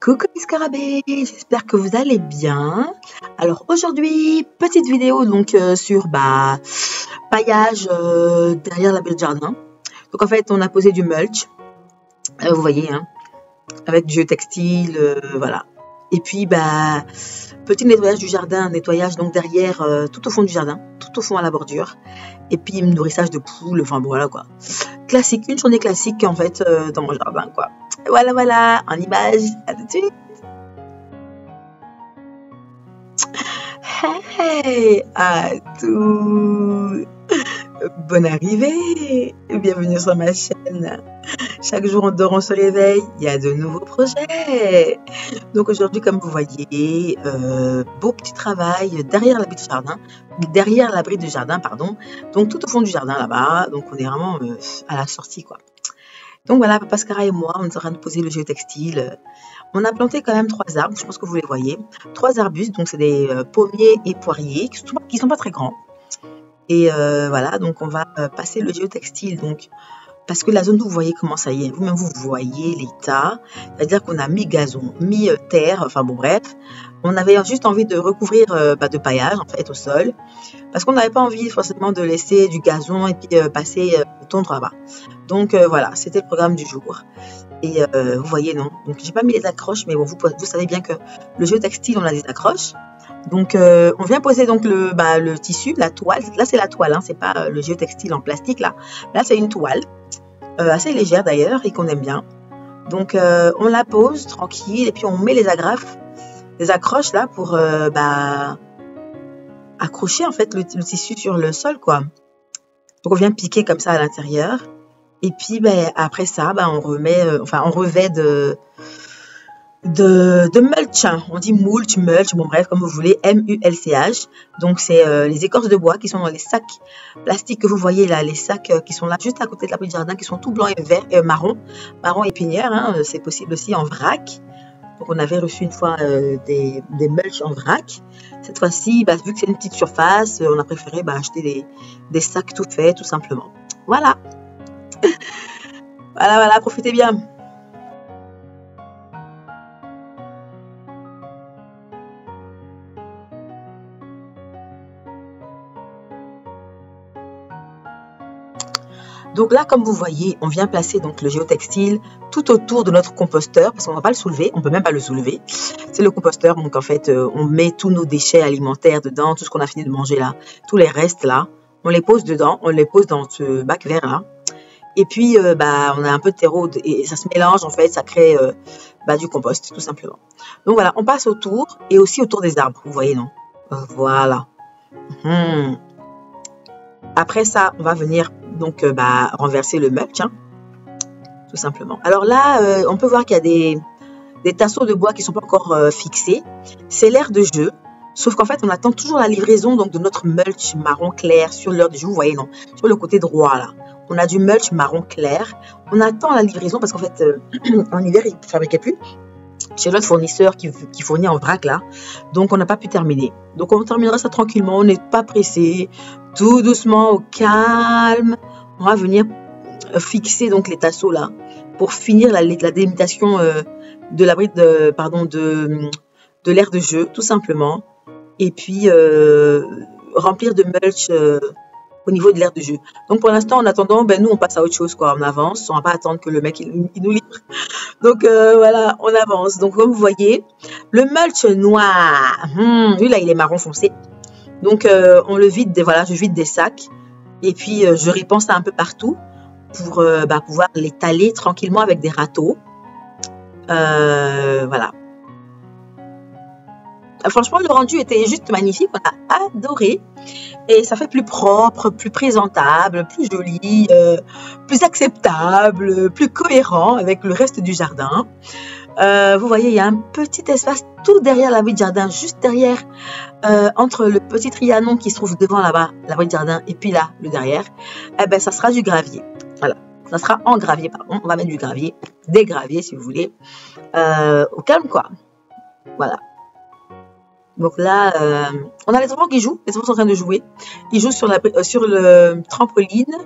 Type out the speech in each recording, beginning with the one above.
Coucou les scarabées, j'espère que vous allez bien. Alors aujourd'hui, petite vidéo donc sur paillage derrière la baie de jardin. Donc en fait, on a posé du mulch, vous voyez, hein, avec du textile, voilà. Et puis petit nettoyage du jardin, nettoyage donc derrière, tout au fond du jardin, tout au fond à la bordure. Et puis nourrissage de poules, enfin bon, voilà quoi. Classique, une journée classique en fait dans mon jardin quoi. Voilà, en image, à tout de suite. Hey, à tous, bonne arrivée, bienvenue sur ma chaîne. Chaque jour on dort, on se réveille, il y a de nouveaux projets. Donc aujourd'hui, comme vous voyez, beau petit travail derrière l'abri du jardin, pardon. Donc tout au fond du jardin là-bas, donc on est vraiment à la sortie quoi. Donc voilà, Papa Scara et moi, on est en train de poser le géotextile. On a planté quand même 3 arbres, je pense que vous les voyez. 3 arbustes, donc c'est des pommiers et poiriers qui sont pas très grands. Et voilà, donc on va passer le géotextile, donc parce que la zone, vous voyez comment ça y est, vous-même vous voyez l'état, c'est-à-dire qu'on a mis gazon, mis terre, enfin bon bref, on avait juste envie de recouvrir de paillage en fait au sol, parce qu'on n'avait pas envie forcément de laisser du gazon et puis passer tondre là-bas. Donc voilà, c'était le programme du jour. Et vous voyez non, donc j'ai pas mis les accroches, mais bon vous savez bien que le géotextile on a des accroches. Donc on vient poser donc le tissu, la toile. Là c'est la toile, hein, c'est pas le géotextile en plastique là. Là c'est une toile assez légère d'ailleurs et qu'on aime bien. Donc on la pose tranquille et puis on met les accroches là pour accrocher en fait le tissu sur le sol quoi. Donc on vient piquer comme ça à l'intérieur et puis après ça on remet, on revêt de mulch, hein. On dit mulch, bon bref, comme vous voulez, M-U-L-C-H. Donc c'est les écorces de bois qui sont dans les sacs plastiques que vous voyez là, les sacs qui sont là juste à côté de l'abri de jardin, qui sont tout blancs et verts et marron et pinière, hein. C'est possible aussi en vrac. Donc on avait reçu une fois des mulch en vrac. Cette fois-ci, vu que c'est une petite surface, on a préféré acheter des sacs tout faits, tout simplement. Voilà. Voilà, profitez bien. Donc là, comme vous voyez, on vient placer donc le géotextile tout autour de notre composteur, parce qu'on ne va pas le soulever, on peut même pas le soulever. C'est le composteur, donc en fait, on met tous nos déchets alimentaires dedans, tout ce qu'on a fini de manger là, tous les restes là, on les pose dedans, on les pose dans ce bac vert là. Et puis, on a un peu de terreau et ça se mélange en fait, ça crée du compost tout simplement. Donc voilà, on passe autour et aussi autour des arbres, vous voyez non? Voilà. Après ça, on va venir donc renverser le mulch, hein, tout simplement. Alors là, on peut voir qu'il y a des tasseaux de bois qui sont pas encore fixés. C'est l'aire de jeu, sauf qu'en fait, on attend toujours la livraison donc de notre mulch marron clair sur l'heure de jeu. Vous voyez, non, sur le côté droit là, on a du mulch marron clair. On attend la livraison parce qu'en fait, en hiver, ils ne fabriquaient plus. Chez notre fournisseur qui fournit en vrac là, donc on n'a pas pu terminer. Donc on terminera ça tranquillement, on n'est pas pressé, tout doucement, au calme. On va venir fixer donc les tasseaux là pour finir la délimitation de l'abri de l'aire de jeu tout simplement. Et puis remplir de mulch au niveau de l'aire de jeu. Donc pour l'instant, en attendant, nous on passe à autre chose quoi, on avance, on va pas attendre que le mec il nous livre. Donc voilà, on avance. Donc comme vous voyez, le mulch noir, lui là il est marron foncé. Donc on le vide, je vide des sacs et puis je répands ça un peu partout pour pouvoir l'étaler tranquillement avec des râteaux. Voilà. Franchement, le rendu était juste magnifique, on a adoré. Et ça fait plus propre, plus présentable, plus joli, plus acceptable, plus cohérent avec le reste du jardin. Vous voyez, il y a un petit espace tout derrière l'abri de jardin, juste derrière, entre le petit trianon qui se trouve devant là-bas, l'abri de jardin, et puis là, le derrière. Ça sera du gravier. Voilà, ça sera en gravier, pardon. On va mettre du gravier, des graviers si vous voulez, au calme quoi. Voilà. Donc là, on a les enfants qui jouent. Les enfants sont en train de jouer. Ils jouent sur le trampoline.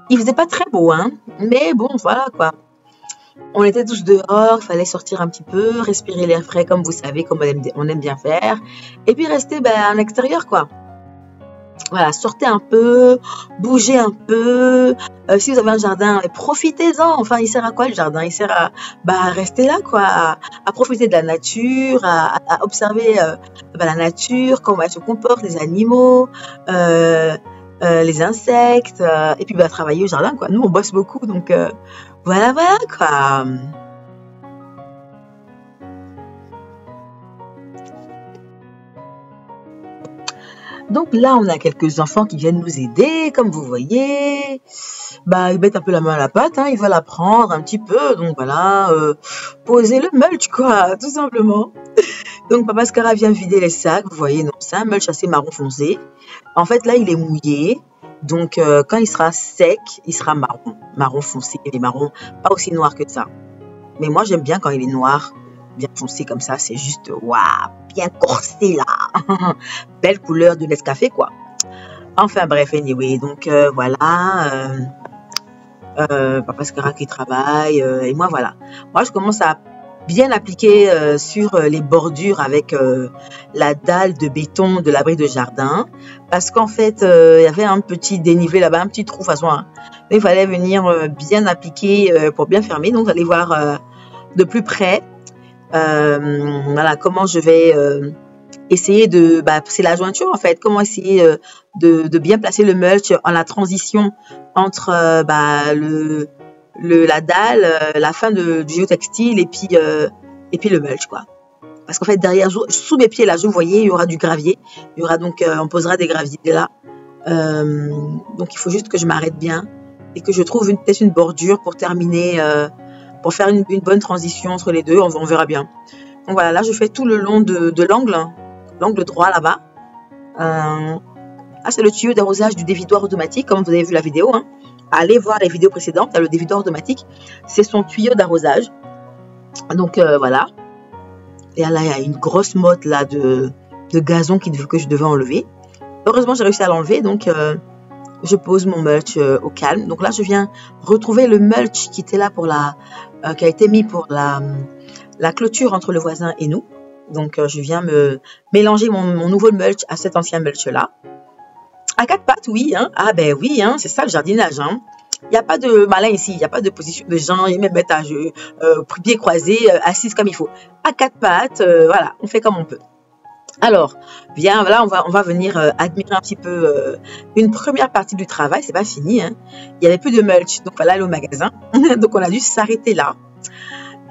Il faisait pas très beau, hein. Mais bon, voilà quoi. On était tous dehors, il fallait sortir un petit peu, respirer l'air frais, comme vous savez, comme on aime bien faire. Et puis rester en extérieur, quoi. Voilà, sortez un peu, bougez un peu. Si vous avez un jardin, profitez-en. Enfin, il sert à quoi le jardin? Il sert à rester là, quoi, à profiter de la nature, à observer la nature, comment elle se comporte, les animaux, les insectes, et puis travailler au jardin, quoi. Nous, on bosse beaucoup, donc voilà, quoi. Donc là, on a quelques enfants qui viennent nous aider, comme vous voyez. Ils mettent un peu la main à la pâte, hein, ils veulent apprendre un petit peu. Donc voilà, poser le mulch, quoi, tout simplement. Donc Papa Scara vient vider les sacs, vous voyez, non, c'est un mulch assez marron foncé. En fait, là, il est mouillé. Donc quand il sera sec, il sera marron foncé. Il est marron, pas aussi noir que ça. Mais moi, j'aime bien quand il est noir, bien foncé comme ça. C'est juste, waouh, bien corsé là. Belle couleur de Nescafé, quoi. Enfin bref, anyway, donc voilà. Papa Scara qui travaille, et moi voilà. Moi, je commence à bien appliquer sur les bordures avec la dalle de béton de l'abri de jardin, parce qu'en fait il y avait un petit dénivelé là-bas, un petit trou façon, hein. Il fallait venir bien appliquer pour bien fermer. Donc vous allez voir de plus près voilà comment je vais essayer de c'est la jointure en fait, comment essayer de bien placer le mulch en la transition entre la dalle, la fin du géotextile et puis le mulch, quoi. Parce qu'en fait derrière, sous mes pieds là, vous voyez, il y aura du gravier. Il y aura donc on posera des graviers là. Donc il faut juste que je m'arrête bien et que je trouve peut-être une bordure pour terminer, pour faire une bonne transition entre les deux. On verra bien. Donc voilà, là je fais tout le long de l'angle droit là-bas. C'est le tuyau d'arrosage du dévidoir automatique, comme vous avez vu la vidéo, hein. Allez voir les vidéos précédentes, le dévidoir automatique, c'est son tuyau d'arrosage. Donc voilà. Et là, il y a une grosse motte là de gazon que je devais enlever. Heureusement, j'ai réussi à l'enlever, donc je pose mon mulch au calme. Donc là, je viens retrouver le mulch qui était là qui a été mis pour la clôture entre le voisin et nous. Donc je viens me mélanger mon nouveau mulch à cet ancien mulch là. À quatre pattes, oui, hein. Ah ben oui, hein, c'est ça le jardinage, hein. Il n'y a pas de malin ici, il n'y a pas de position de gens, ils me mettent à pieds croisés, assises comme il faut. À quatre pattes, voilà, on fait comme on peut. Alors, bien, voilà, on va venir admirer un petit peu une première partie du travail, c'est pas fini, hein. Il n'y avait plus de mulch, donc voilà, aller au magasin. Donc on a dû s'arrêter là.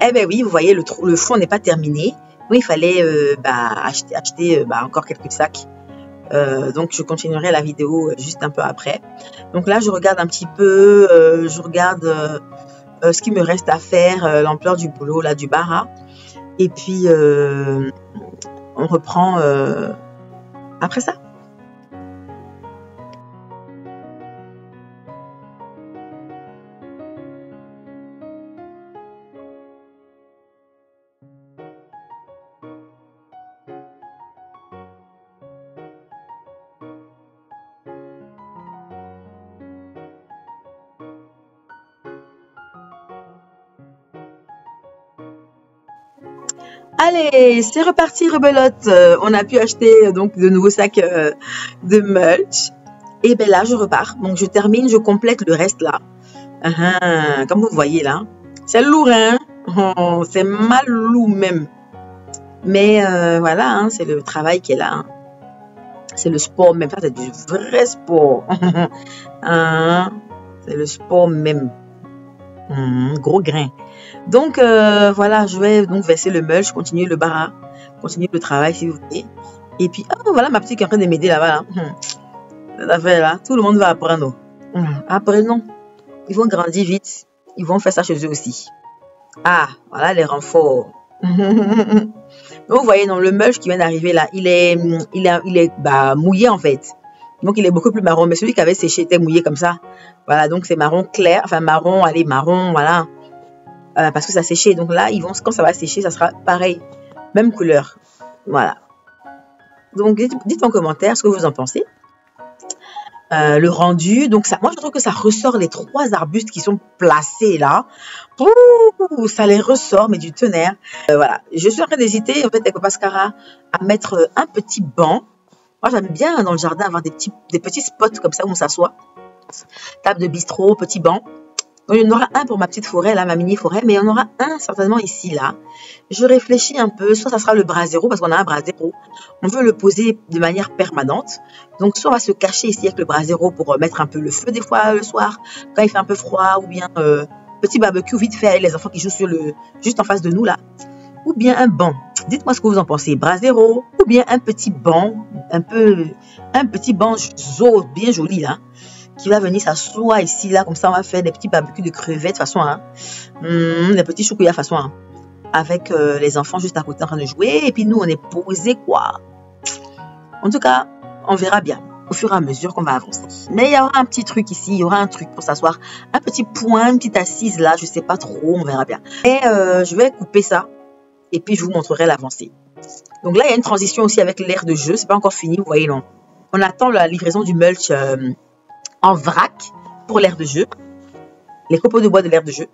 Eh ben oui, vous voyez, le fond n'est pas terminé. Oui, il fallait acheter encore quelques sacs. Donc je continuerai la vidéo juste un peu après. Donc là je regarde un petit peu, je regarde ce qui me reste à faire, l'ampleur du boulot là du bara, et puis on reprend après ça. Allez, c'est reparti, rebelote. On a pu acheter donc de nouveaux sacs de mulch. Et ben là, je repars. Donc je termine, je complète le reste là. Comme vous voyez là, c'est lourd, hein. Oh, c'est mal lourd même. Mais voilà, hein, c'est le travail qui est là, hein. C'est le sport même. Ça, c'est du vrai sport. C'est le sport même. Gros grain. Donc voilà, je vais donc verser le mulch, continuer le bara, continuer le travail si vous voulez. Et puis voilà ma petite qui est en train de m'aider là-bas. Là. Cette affaire là, tout le monde va apprendre. Après non, ils vont grandir vite, ils vont faire ça chez eux aussi. Ah, voilà les renforts. Donc vous voyez, non, le mulch qui vient d'arriver là, il est mouillé en fait. Donc il est beaucoup plus marron, mais celui qui avait séché était mouillé comme ça. Voilà, donc c'est marron clair, enfin marron, allez marron, voilà. Parce que ça a séché. Donc là, quand ça va sécher, ça sera pareil. Même couleur. Voilà. Donc, dites en commentaire ce que vous en pensez. le rendu. Donc ça, moi je trouve que ça ressort les 3 arbustes qui sont placés là. Ouh, ça les ressort, mais du tonnerre. Voilà, je suis en train d'hésiter en fait avec Pascara à mettre un petit banc. Moi j'aime bien dans le jardin avoir des petits spots comme ça où on s'assoit. Table de bistrot, petit banc. Donc, il y en aura un pour ma petite forêt, là, ma mini forêt, mais il y en aura un certainement ici, là. Je réfléchis un peu, soit ça sera le brasero, parce qu'on a un brasero. On veut le poser de manière permanente. Donc, soit on va se cacher ici avec le brasero pour mettre un peu le feu des fois le soir, quand il fait un peu froid, ou bien petit barbecue vite fait avec les enfants qui jouent juste en face de nous, là. Ou bien un banc. Dites-moi ce que vous en pensez. Brasero, ou bien un petit banc, un petit banc bien joli, là, qui va venir s'asseoir ici, là, comme ça, on va faire des petits barbecues de crevettes, façon, hein, des petits choukouillas, façon, hein, avec les enfants juste à côté en train de jouer, et puis nous, on est posés, quoi. En tout cas, on verra bien, au fur et à mesure qu'on va avancer. Mais il y aura un petit truc ici, il y aura un truc pour s'asseoir, un petit point, une petite assise, là, je sais pas trop, on verra bien. Et je vais couper ça, et puis je vous montrerai l'avancée. Donc là, il y a une transition aussi avec l'aire de jeu, c'est pas encore fini, vous voyez, non. On attend la livraison du mulch en vrac pour l'aire de jeu, les copeaux de bois de l'aire de jeu.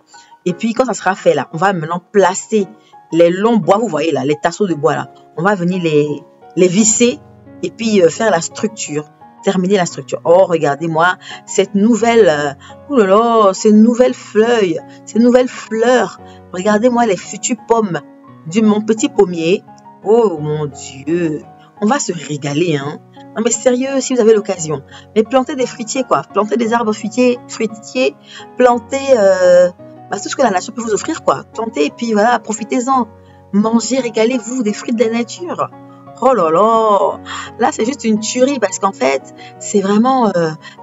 Et puis quand ça sera fait là, on va maintenant placer les longs bois, vous voyez là, les tasseaux de bois là, on va venir les visser et puis faire la structure, terminer la structure. Oh, regardez-moi cette nouvelle, oh là là, ces nouvelles feuilles, ces nouvelles fleurs. Regardez-moi les futures pommes de mon petit pommier. Oh mon Dieu, on va se régaler, hein. Non mais sérieux, si vous avez l'occasion. Mais plantez des fruitiers, quoi. Plantez des arbres fruitiers, plantez tout ce que la nature peut vous offrir, quoi. Plantez et puis voilà, profitez-en. Mangez, régalez-vous des fruits de la nature. Oh là là, là c'est juste une tuerie parce qu'en fait, c'est vraiment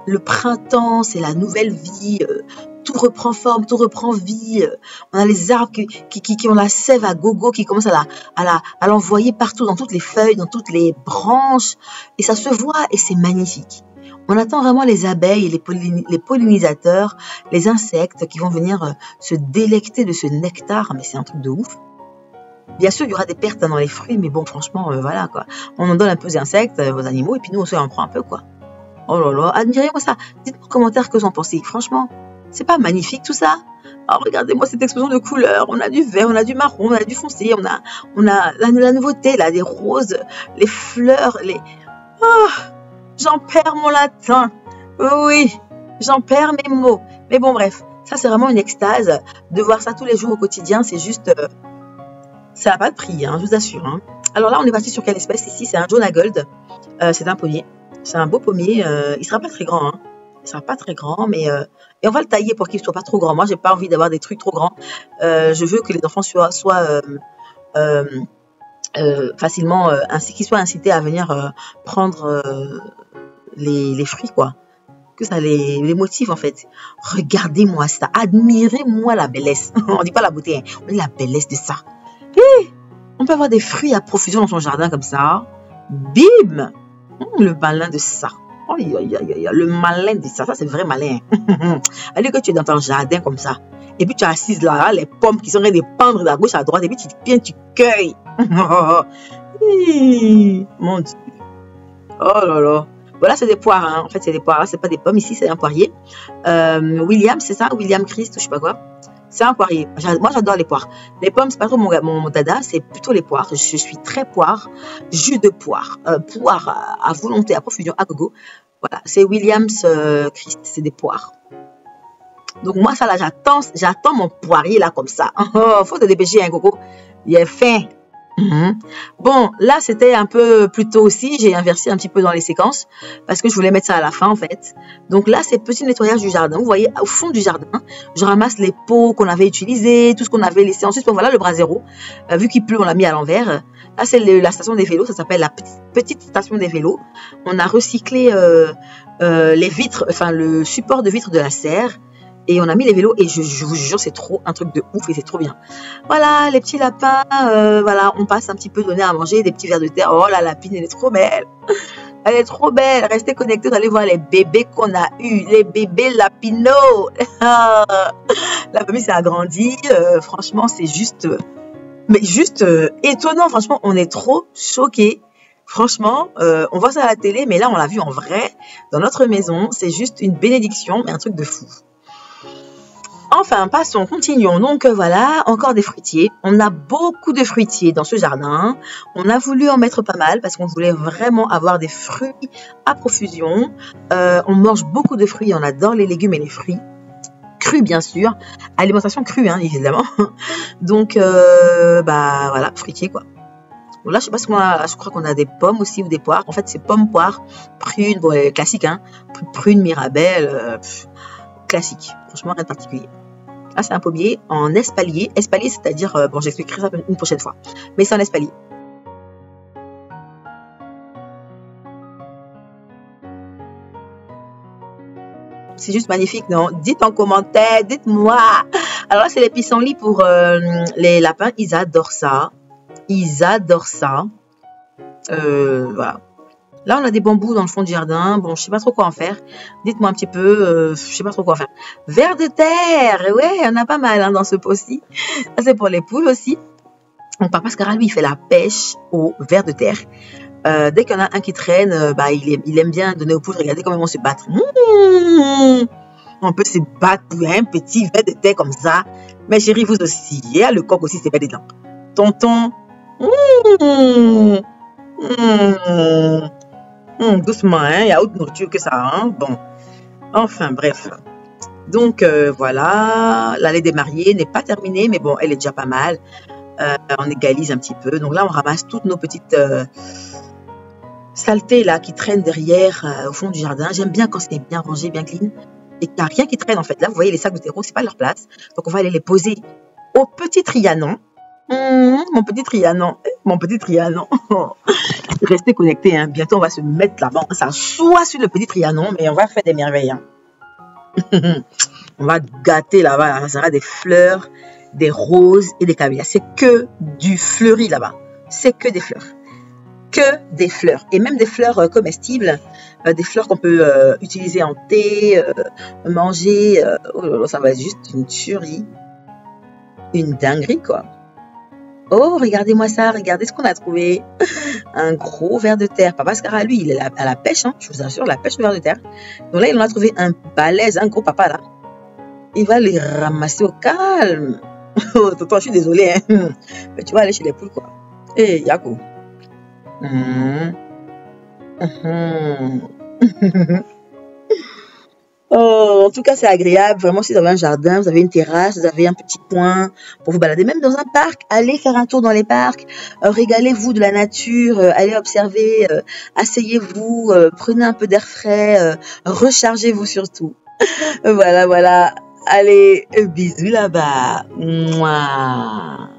le printemps, c'est la nouvelle vie. Tout reprend forme, tout reprend vie. On a les arbres qui ont la sève à gogo, qui commencent à l'envoyer partout, dans toutes les feuilles, dans toutes les branches. Et ça se voit et c'est magnifique. On attend vraiment les abeilles, les pollinisateurs, les insectes qui vont venir se délecter de ce nectar. Mais c'est un truc de ouf. Bien sûr, il y aura des pertes dans les fruits, mais bon, franchement, voilà quoi. On en donne un peu aux insectes, aux animaux, et puis nous aussi, on en prend un peu, quoi. Oh là là, admirez-moi ça. Dites-moi en commentaire que vous en pensez. Franchement, c'est pas magnifique tout ça? Oh, regardez-moi cette explosion de couleurs. On a du vert, on a du marron, on a du foncé, on a la nouveauté, là, des roses, les fleurs, Oh, j'en perds mon latin. Oui, j'en perds mes mots. Mais bon, bref, ça, c'est vraiment une extase. De voir ça tous les jours au quotidien, c'est juste... ça n'a pas de prix, hein, je vous assure. Hein. Alors là, on est parti sur quelle espèce ici? C'est un Jonah Gold. C'est un pommier. C'est un beau pommier. Il ne sera pas très grand. Hein. Il sera pas très grand, mais et on va le tailler pour qu'il soit pas trop grand. Moi, j'ai pas envie d'avoir des trucs trop grands. Je veux que les enfants soient facilement qu'ils soient incités à venir prendre les fruits, quoi. Que ça les motive en fait. Regardez-moi ça, admirez-moi la bellesse. On dit pas la beauté, hein. On dit la bellesse de ça. Hey, on peut avoir des fruits à profusion dans son jardin comme ça. Bim, le malin de ça. Oh, le malin de ça, c'est vrai malin. Allez que tu es dans ton jardin comme ça. Et puis tu es assise là, les pommes qui sont en train de pendre de gauche à droite. Et puis tu viens, tu cueilles. Mon Dieu. Oh là là. Voilà, c'est des poires. Hein. En fait, c'est des poires. Là, c'est pas des pommes. Ici, c'est un poirier. William, c'est ça? William Christ, je sais pas quoi. C'est un poirier. Moi, j'adore les poires. Les pommes, c'est pas trop mon dada. C'est plutôt les poires. Je suis très poire. Jus de poire. Poire à volonté, à profusion, à gogo. Voilà. C'est Williams Christ. C'est des poires. Donc, moi, ça, là, j'attends mon poirier, là, comme ça. Oh, faut te dépêcher, hein, Coco. Il est fin. Bon, là, c'était un peu plus tôt aussi. J'ai inversé un petit peu dans les séquences parce que je voulais mettre ça à la fin, en fait. Donc là, c'est petit nettoyage du jardin. Vous voyez, au fond du jardin, je ramasse les pots qu'on avait utilisés, tout ce qu'on avait laissé. Ensuite, voilà le brasero. Vu qu'il pleut, on l'a mis à l'envers. Là, c'est la station des vélos. Ça s'appelle la petite station des vélos. On a recyclé les vitres, enfin, le support de vitres de la serre. Et on a mis les vélos et je vous jure, c'est trop un truc de ouf et c'est trop bien. Voilà, les petits lapins, voilà, on passe un petit peu donner à manger, des petits vers de terre. Oh, la lapine, elle est trop belle. Elle est trop belle. Restez connectés, vous allez voir les bébés qu'on a eus, les bébés lapinots. La famille s'est agrandie. Franchement, c'est juste, étonnant. Franchement, on est trop choqués. Franchement, on voit ça à la télé, mais là, on l'a vu en vrai, dans notre maison. C'est juste une bénédiction, mais un truc de fou. Enfin, passons, continuons. Donc voilà, encore des fruitiers. On a beaucoup de fruitiers dans ce jardin. On a voulu en mettre pas mal parce qu'on voulait vraiment avoir des fruits à profusion. On mange beaucoup de fruits, on adore les légumes et les fruits. Crus, bien sûr. Alimentation crue, hein, évidemment. Donc, bah voilà, fruitiers, quoi. Bon, là, je sais pas ce qu'on a. Je crois qu'on a des pommes aussi ou des poires. En fait, c'est pommes, poires, prunes, bon, classique, hein. Prunes, mirabelle, classique. Franchement, rien de particulier. Là, c'est un pommier en espalier. Espalier, c'est-à-dire, bon, j'expliquerai ça une prochaine fois. Mais c'est en espalier. C'est juste magnifique, non? Dites en commentaire, dites-moi. Alors là, c'est les pissenlits pour les lapins. Ils adorent ça. Ils adorent ça. Voilà. Là, on a des bambous dans le fond du jardin. Bon, je sais pas trop quoi en faire. Dites-moi un petit peu. Je sais pas trop quoi en faire. Vers de terre. Ouais, on a pas mal hein, dans ce pot-ci. Ça, c'est pour les poules aussi. Donc, Papa Scara, lui, il fait la pêche au vers de terre. Dès qu'il y en a un qui traîne, bah, il aime bien donner aux poules. Regardez comment ils vont se battre. On peut se battre pour un petit ver de terre comme ça. Mais chérie, vous aussi. Et le coq aussi, c'est pas dedans. Tonton. Doucement, hein. Il y a autre nourriture que ça. Hein. Bon. Enfin, bref. Donc, voilà. L'allée des mariés n'est pas terminée, mais bon, elle est déjà pas mal. On égalise un petit peu. Donc là, on ramasse toutes nos petites saletés là qui traînent derrière au fond du jardin. J'aime bien quand c'est bien rangé, bien clean. Et qu'il n'y a rien qui traîne en fait. Là, vous voyez les sacs de terreau, c'est pas leur place. Donc, on va aller les poser au petit Trianon. Mon petit Trianon. Mon petit Trianon. Restez connectés. Hein. Bientôt, on va se mettre là-bas. On va s'asseoir sur le petit Trianon, mais on va faire des merveilles. Hein. On va gâter là-bas. Ça sera des fleurs, des roses et des camélias. C'est que du fleuri là-bas. C'est que des fleurs. Que des fleurs. Et même des fleurs comestibles. Des fleurs qu'on peut utiliser en thé, manger. Oh là là, ça va être juste une tuerie. Une dinguerie, quoi. Oh, regardez-moi ça. Regardez ce qu'on a trouvé. Un gros ver de terre. Papa Scara, lui, il est à la pêche. Hein, je vous assure, la pêche au ver de terre. Donc là, il en a trouvé un balèze, un gros papa, là. Il va les ramasser au calme. Oh, tonton, je suis désolée. Hein. Mais tu vas aller chez les poules, quoi. Hé, Yako. Oh, en tout cas, c'est agréable. Vraiment, si vous avez un jardin, vous avez une terrasse, vous avez un petit coin pour vous balader, même dans un parc, allez faire un tour dans les parcs, régalez-vous de la nature, allez observer, asseyez-vous, prenez un peu d'air frais, rechargez-vous surtout. Voilà, voilà. Allez, bisous là-bas. Mouah.